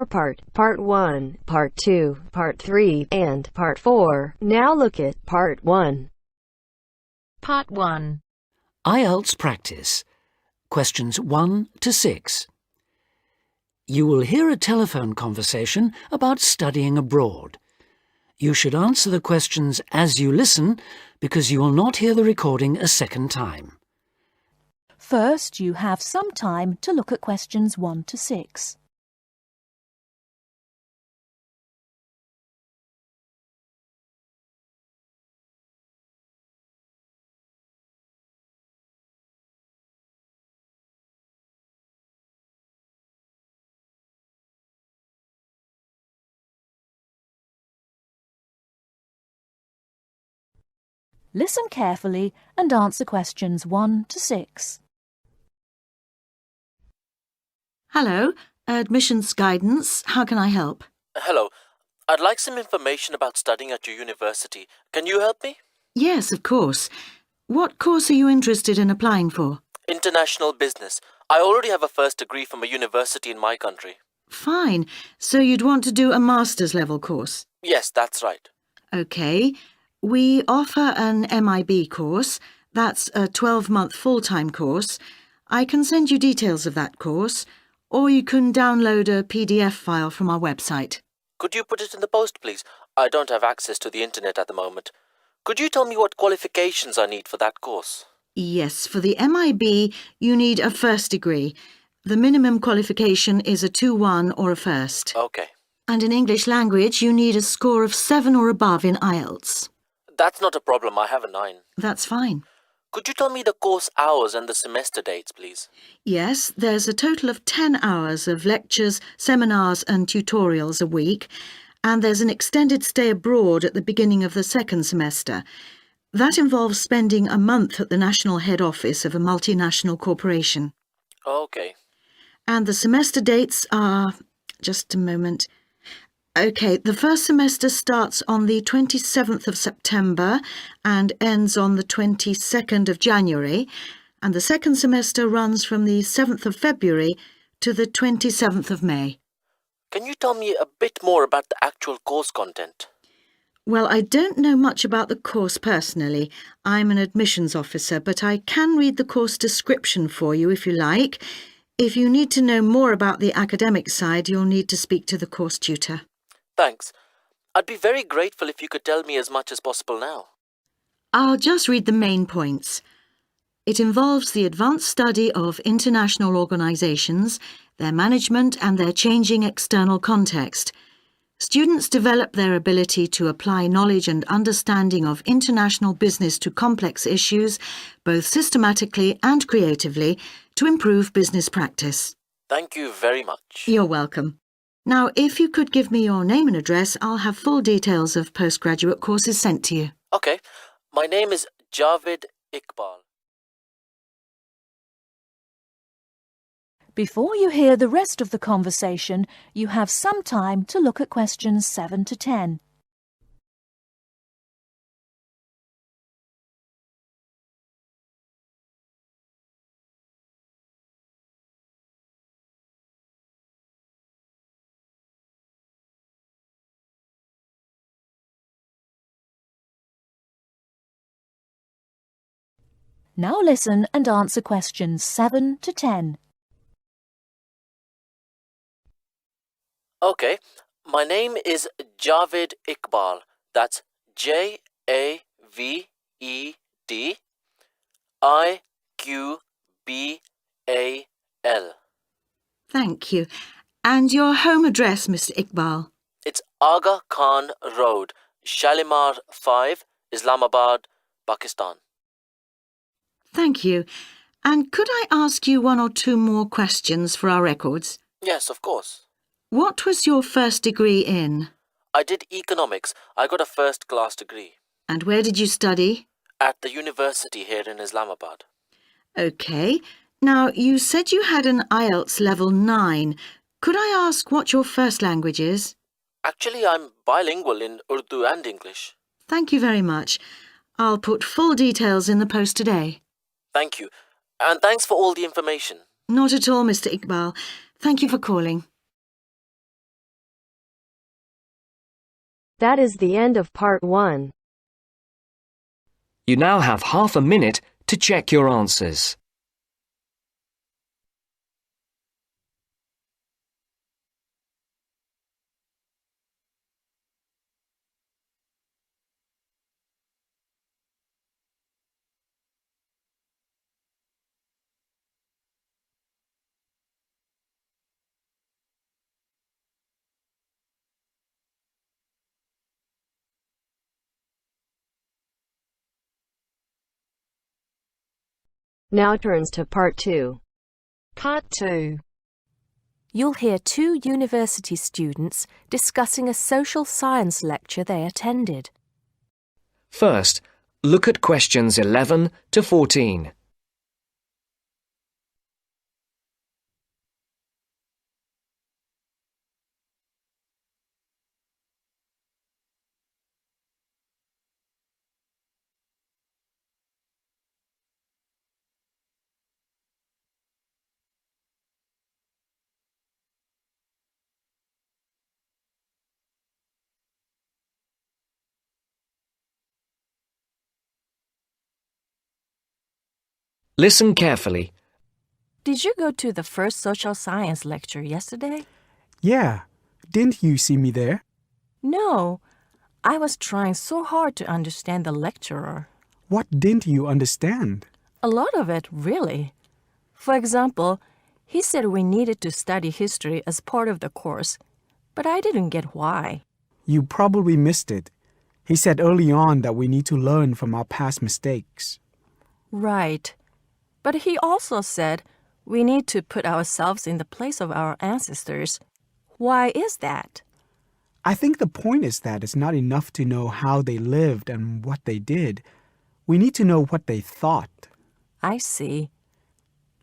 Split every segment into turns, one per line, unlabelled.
Part 1, Part 2, Part 3, and Part 4. Now look at Part 1.
Part 1.
IELTS Practice. Questions 1 to 6. You will hear a telephone conversation about studying abroad. You should answer the questions as you listen because you will not hear the recording a second time.
First, you have some time to look at questions 1 to 6. Listen carefully and answer questions 1 to 6.
Hello, admissions guidance. How can I help?
Hello. I'd like some information about studying at your university. Can you help me?
Yes, of course. What course are you interested in applying for?
International business. I already have a first degree from a university in my country.
Fine. So you'd want to do a master's level course?
Yes, that's right.
OK. We offer an MIB course. That's a 12-month full-time course. I can send you details of that course, or you can download a PDF file from our website.
Could you put it in the post, please? I don't have access to the internet at the moment. Could you tell me what qualifications I need for that course?
Yes, for the MIB, you need a first degree. The minimum qualification is a 2-1 or a first.
Okay.
And in English language, you need a score of 7 or above in IELTS.
That's not a problem. I have a 9.
That's fine.
Could you tell me the course hours and the semester dates, please?
Yes, there's a total of 10 hours of lectures, seminars and tutorials a week, and there's an extended stay abroad at the beginning of the second semester. That involves spending a month at the national head office of a multinational corporation.
Okay.
And the semester dates are... just a moment... OK, the first semester starts on the 27th of September and ends on the 22nd of January, and the second semester runs from the 7th of February to the 27th of May.
Can you tell me a bit more about the actual course content?
Well, I don't know much about the course personally. I'm an admissions officer, but I can read the course description for you if you like. If you need to know more about the academic side, you'll need to speak to the course tutor.
Thanks. I'd be very grateful if you could tell me as much as possible now.
I'll just read the main points. It involves the advanced study of international organisations, their management and their changing external context. Students develop their ability to apply knowledge and understanding of international business to complex issues, both systematically and creatively, to improve business practice.
Thank you very much.
You're welcome. Now, if you could give me your name and address, I'll have full details of postgraduate courses sent to you.
Okay. My name is Javed Iqbal.
Before you hear the rest of the conversation, you have some time to look at questions 7 to 10. Now listen and answer questions 7 to 10.
Okay. My name is Javed Iqbal. That's JAVED-IQBAL.
Thank you. And your home address, Mr. Iqbal?
It's Aga Khan Road, Shalimar 5, Islamabad, Pakistan.
Thank you. And could I ask you 1 or 2 more questions for our records?
Yes, of course.
What was your first degree in?
I did economics. I got a first-class degree.
And where did you study?
At the university here in Islamabad.
OK. Now, you said you had an IELTS level 9. Could I ask what your first language is?
Actually, I'm bilingual in Urdu and English.
Thank you very much. I'll put full details in the post today.
Thank you. And thanks for all the information.
Not at all, Mr. Iqbal. Thank you for calling.
That is the end of part 1.
You now have half a minute to check your answers.
Now turns to part 2.
Part 2.
You'll hear 2 university students discussing a social science lecture they attended.
First, look at questions 11 to 14. Listen carefully.
Did you go to the first social science lecture yesterday?
Yeah. Didn't you see me there?
No. I was trying so hard to understand the lecturer.
What didn't you understand?
A lot of it, really. For example, he said we needed to study history as part of the course, but I didn't get why.
You probably missed it. He said early on that we need to learn from our past mistakes.
Right. But he also said we need to put ourselves in the place of our ancestors. Why is that?
I think the point is that it's not enough to know how they lived and what they did. We need to know what they thought.
I see.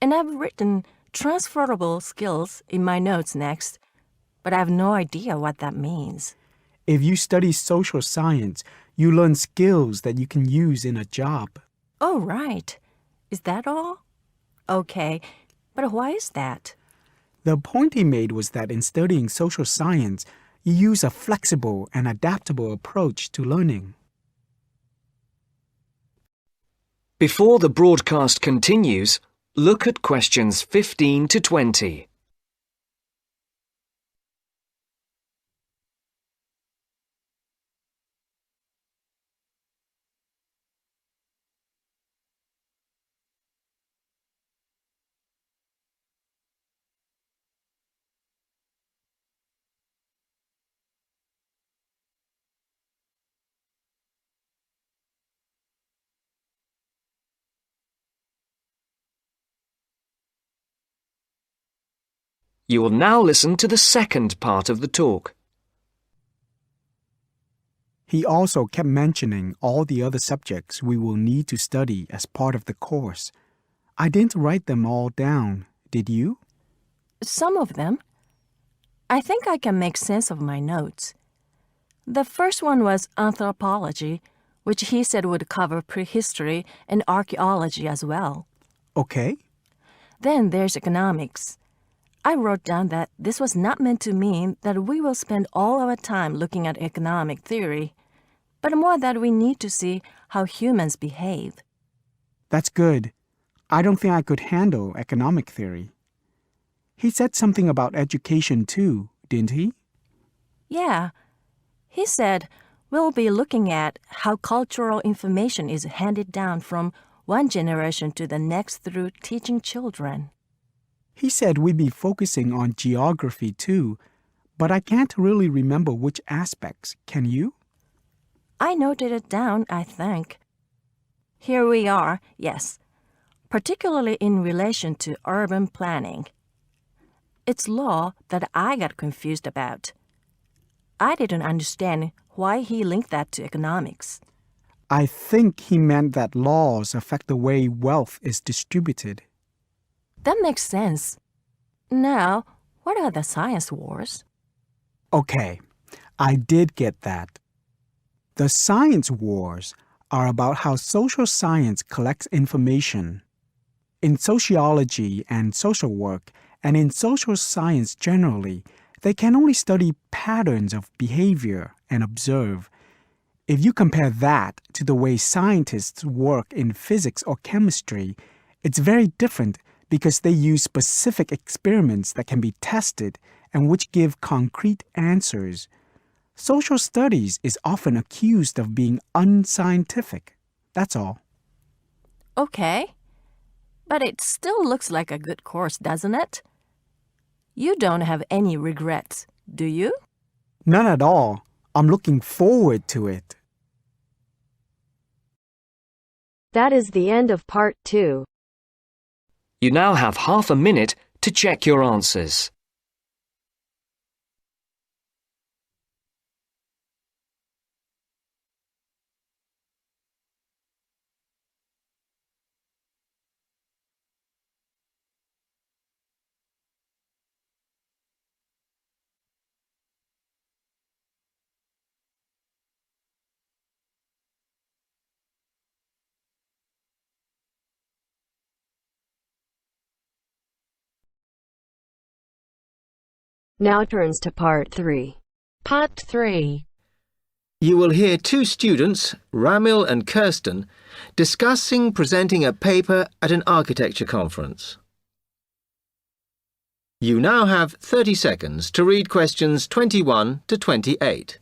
And I've written transferable skills in my notes next, but I have no idea what that means.
If you study social science, you learn skills that you can use in a job.
Oh, right. Is that all? Okay, but why is that?
The point he made was that in studying social science, you use a flexible and adaptable approach to learning.
Before the broadcast continues, look at questions 15 to 20. You will now listen to the second part of the talk.
He also kept mentioning all the other subjects we will need to study as part of the course. I didn't write them all down, did you?
Some of them. I think I can make sense of my notes. The first one was anthropology, which he said would cover prehistory and archaeology as well.
Okay.
Then there's economics. I wrote down that this was not meant to mean that we will spend all our time looking at economic theory, but more that we need to see how humans behave.
That's good. I don't think I could handle economic theory. He said something about education too, didn't he?
Yeah. He said we'll be looking at how cultural information is handed down from one generation to the next through teaching children.
He said we'd be focusing on geography too, but I can't really remember which aspects. Can you?
I noted it down, I think. Here we are, yes, particularly in relation to urban planning. It's law that I got confused about. I didn't understand why he linked that to economics.
I think he meant that laws affect the way wealth is distributed.
That makes sense. Now, what are the science wars?
Okay, I did get that. The science wars are about how social science collects information. In sociology and social work, and in social science generally, They can only study patterns of behavior and observe. If you compare that to the way scientists work in physics or chemistry, it's very different because they use specific experiments that can be tested and which give concrete answers. Social studies is often accused of being unscientific. That's all.
Okay. But it still looks like a good course, doesn't it? You don't have any regrets, do you?
None at all. I'm looking forward to it.
That is the end of part 2.
You now have half a minute to check your answers.
Now turns to part 3.
Part 3.
You will hear two students, Ramil and Kirsten, discussing presenting a paper at an architecture conference. You now have 30 seconds to read questions 21 to 28.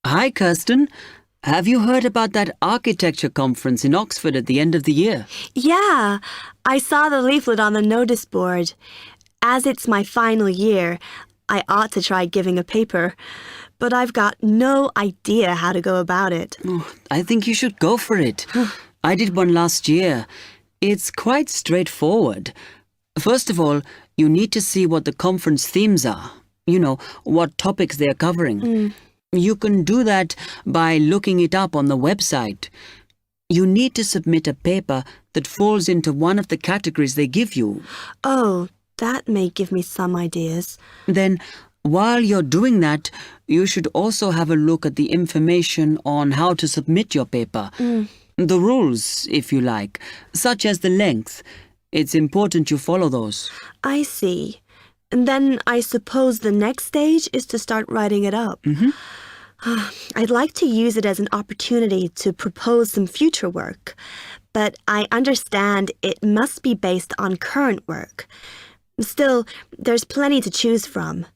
Hi, Kirsten. Have you heard about that architecture conference in Oxford at the end of the year?
Yeah, I saw the leaflet on the notice board. As it's my final year, I ought to try giving a paper, but I've got no idea how to go about it.
Oh, I think you should go for it. I did one last year. It's quite straightforward. First of all, you need to see what the conference themes are. You know, what topics they are covering. You can do that by looking it up on the website. You need to submit a paper that falls into one of the categories they give you.
Oh, that may give me some ideas.
Then, while you're doing that, you should also have a look at the information on how to submit your paper. The rules, if you like, such as the length. It's important you follow those.
I see. And then I suppose the next stage is to start writing it up. I'd like to use it as an opportunity to propose some future work, but I understand it must be based on current work. Still, there's plenty to choose from.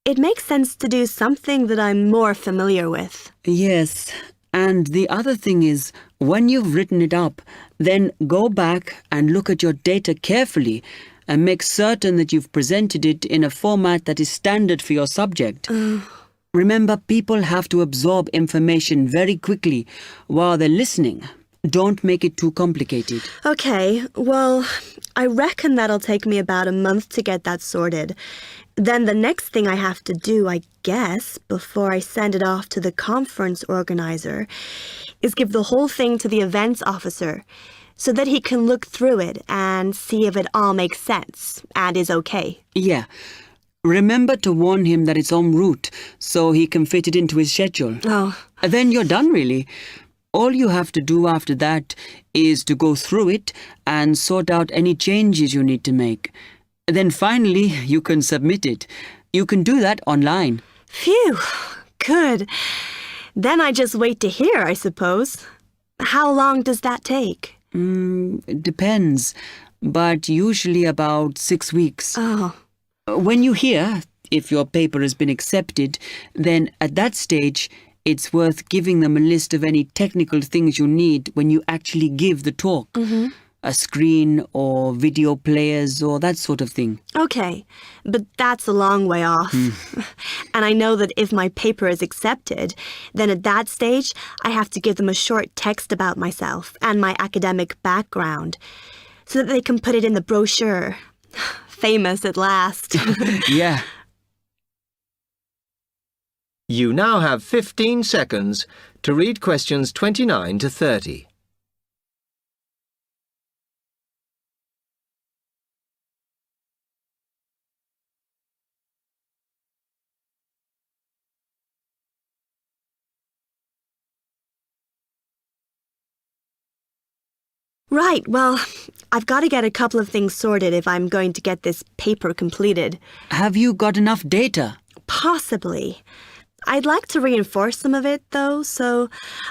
It makes sense to do something that I'm more familiar with.
Yes, and the other thing is, when you've written it up, then go back and look at your data carefully and make certain that you've presented it in a format that is standard for your subject. Remember, people have to absorb information very quickly while they're listening. Don't make it too complicated.
Okay, well, I reckon that'll take me about a month to get that sorted. Then the next thing I have to do, I guess, before I send it off to the conference organizer, is give the whole thing to the events officer so that he can look through it and see if it all makes sense and is okay.
Yeah. Remember to warn him that it's en route so he can fit it into his schedule.
Oh.
Then you're done, really. All you have to do after that is to go through it and sort out any changes you need to make. Then finally, you can submit it. You can do that online.
Phew, good. Then I just wait to hear, I suppose. How long does that take?
It depends, but usually about 6 weeks.
Oh.
When you hear if your paper has been accepted, then at that stage, it's worth giving them a list of any technical things you need when you actually give the talk. A screen or video players or that sort of thing.
Okay, but that's a long way off. And I know that if my paper is accepted, then at that stage, I have to give them a short text about myself and my academic background so that they can put it in the brochure. Famous at last.
Yeah.
You now have 15 seconds to read questions 29 to 30.
Right, well, I've got to get a couple of things sorted if I'm going to get this paper completed.
Have you got enough data?
Possibly. I'd like to reinforce some of it, though, so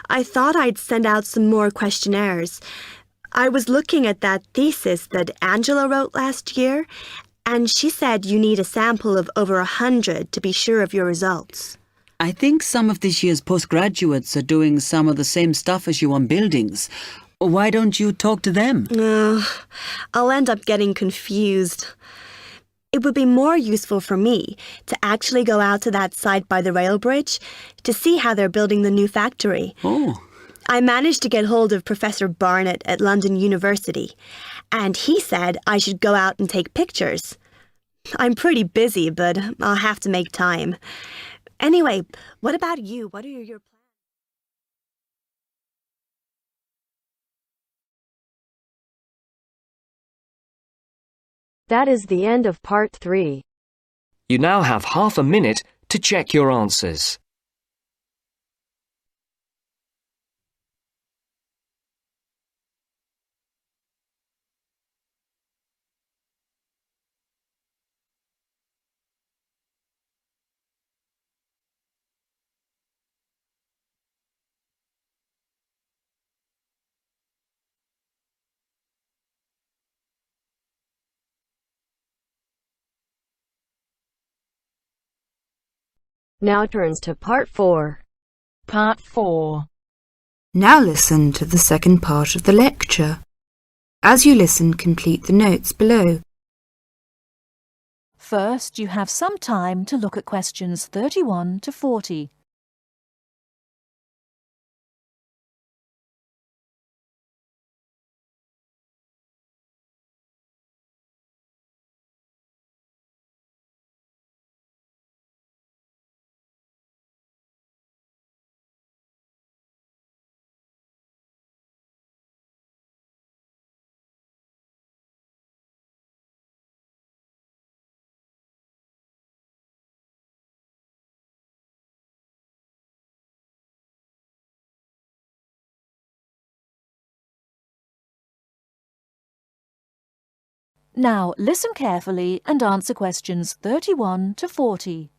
I thought I'd send out some more questionnaires. I was looking at that thesis that Angela wrote last year, and she said you need a sample of over 100 to be sure of your results.
I think some of this year's postgraduates are doing some of the same stuff as you on buildings. Why don't you talk to them?
I'll end up getting confused. It would be more useful for me to actually go out to that site by the rail bridge to see how they're building the new factory.
Oh.
I managed to get hold of Professor Barnett at London University, and he said I should go out and take pictures. I'm pretty busy, but I'll have to make time. Anyway, what about you? What are your plans?
That is the end of part 3.
You now have half a minute to check your answers.
Now turns to part 4.
Part 4.
Now listen to the second part of the lecture. As you listen, complete the notes below.
First, you have some time to look at questions 31 to 40. Now listen carefully and answer questions 31 to 40.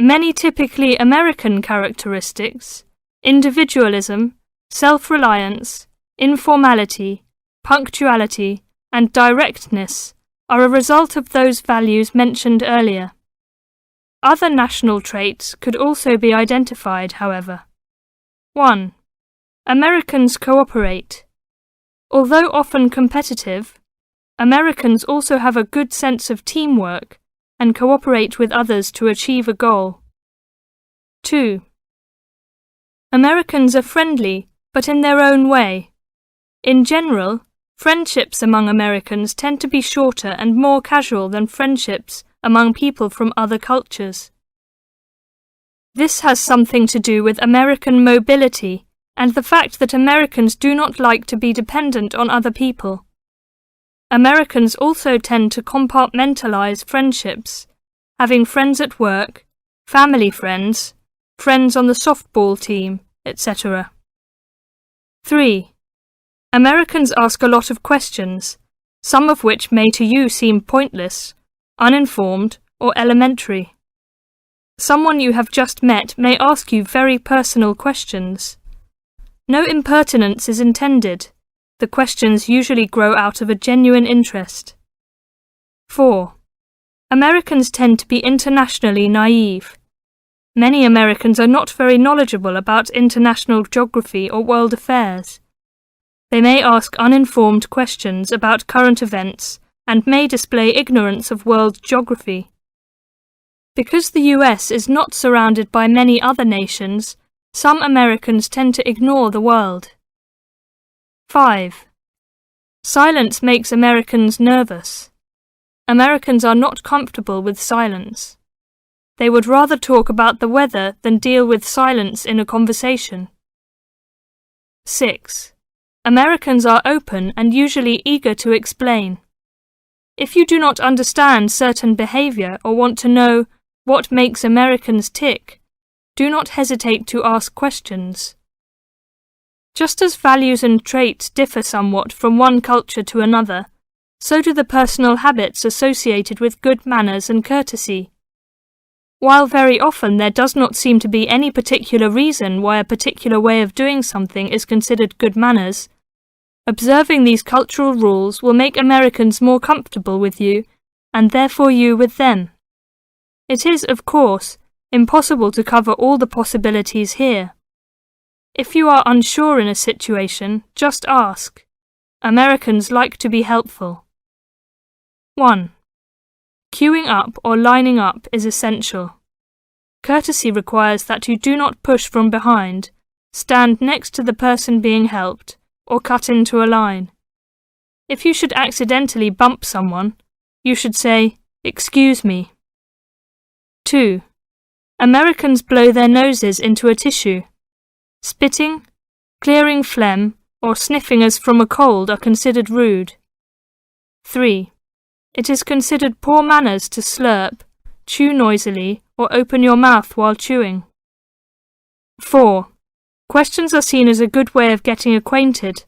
Many typically American characteristics, individualism, self-reliance, informality, punctuality, and directness, are a result of those values mentioned earlier. Other national traits could also be identified, however. 1. Americans cooperate. Although often competitive, Americans also have a good sense of teamwork and cooperate with others to achieve a goal. 2. Americans are friendly, but in their own way. In general, friendships among Americans tend to be shorter and more casual than friendships among people from other cultures. This has something to do with American mobility and the fact that Americans do not like to be dependent on other people. Americans also tend to compartmentalize friendships, having friends at work, family friends, friends on the softball team, etc. 3. Americans ask a lot of questions, some of which may to you seem pointless, uninformed, or elementary. Someone you have just met may ask you very personal questions. No impertinence is intended. The questions usually grow out of a genuine interest. 4. Americans tend to be internationally naive. Many Americans are not very knowledgeable about international geography or world affairs. They may ask uninformed questions about current events and may display ignorance of world geography. Because the US is not surrounded by many other nations, some Americans tend to ignore the world. 5. Silence makes Americans nervous. Americans are not comfortable with silence. They would rather talk about the weather than deal with silence in a conversation. 6. Americans are open and usually eager to explain. If you do not understand certain behavior or want to know what makes Americans tick, do not hesitate to ask questions. Just as values and traits differ somewhat from one culture to another, so do the personal habits associated with good manners and courtesy. While very often there does not seem to be any particular reason why a particular way of doing something is considered good manners, observing these cultural rules will make Americans more comfortable with you, and therefore you with them. It is, of course, impossible to cover all the possibilities here. If you are unsure in a situation, just ask. Americans like to be helpful. 1. Queuing up or lining up is essential. Courtesy requires that you do not push from behind, stand next to the person being helped, or cut into a line. If you should accidentally bump someone, you should say, "Excuse me." 2. Americans blow their noses into a tissue. Spitting, clearing phlegm, or sniffing as from a cold are considered rude. 3. It is considered poor manners to slurp, chew noisily, or open your mouth while chewing. 4. Questions are seen as a good way of getting acquainted,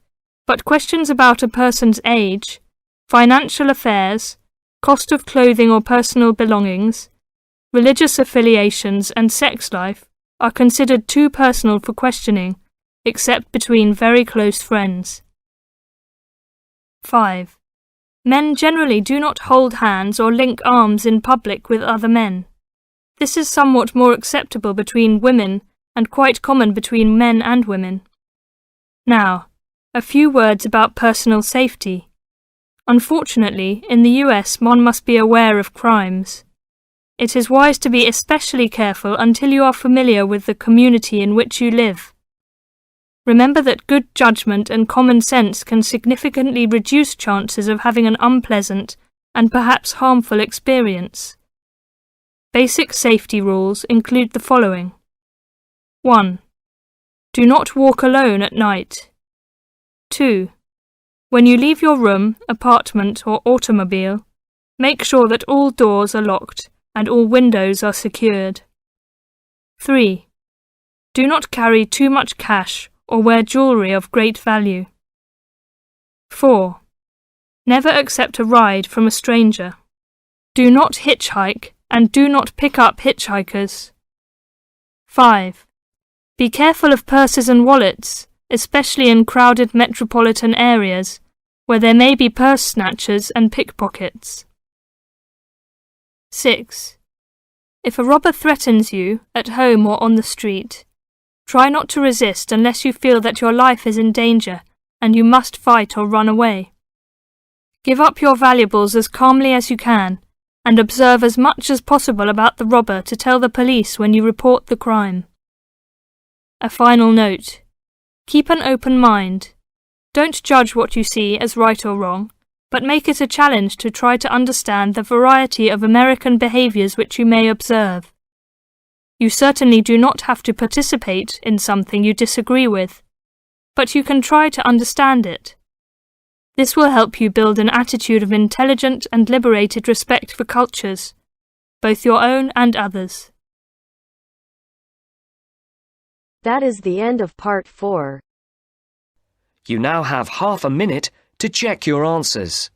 but questions about a person's age, financial affairs, cost of clothing or personal belongings, religious affiliations and sex life are considered too personal for questioning, except between very close friends. 5. Men generally do not hold hands or link arms in public with other men. This is somewhat more acceptable between women and quite common between men and women. Now, a few words about personal safety. Unfortunately, in the US one must be aware of crimes. It is wise to be especially careful until you are familiar with the community in which you live. Remember that good judgment and common sense can significantly reduce chances of having an unpleasant and perhaps harmful experience. Basic safety rules include the following. 1. Do not walk alone at night. 2. When you leave your room, apartment or automobile, make sure that all doors are locked and all windows are secured. 3. Do not carry too much cash or wear jewellery of great value. 4. Never accept a ride from a stranger. Do not hitchhike and do not pick up hitchhikers. 5. Be careful of purses and wallets, especially in crowded metropolitan areas, where there may be purse snatchers and pickpockets. 6. If a robber threatens you, at home or on the street, try not to resist unless you feel that your life is in danger and you must fight or run away. Give up your valuables as calmly as you can, and observe as much as possible about the robber to tell the police when you report the crime. A final note. Keep an open mind. Don't judge what you see as right or wrong, but make it a challenge to try to understand the variety of American behaviours which you may observe. You certainly do not have to participate in something you disagree with, but you can try to understand it. This will help you build an attitude of intelligent and liberated respect for cultures, both your own and others.
That is the end of part 4.
You now have half a minute to check your answers.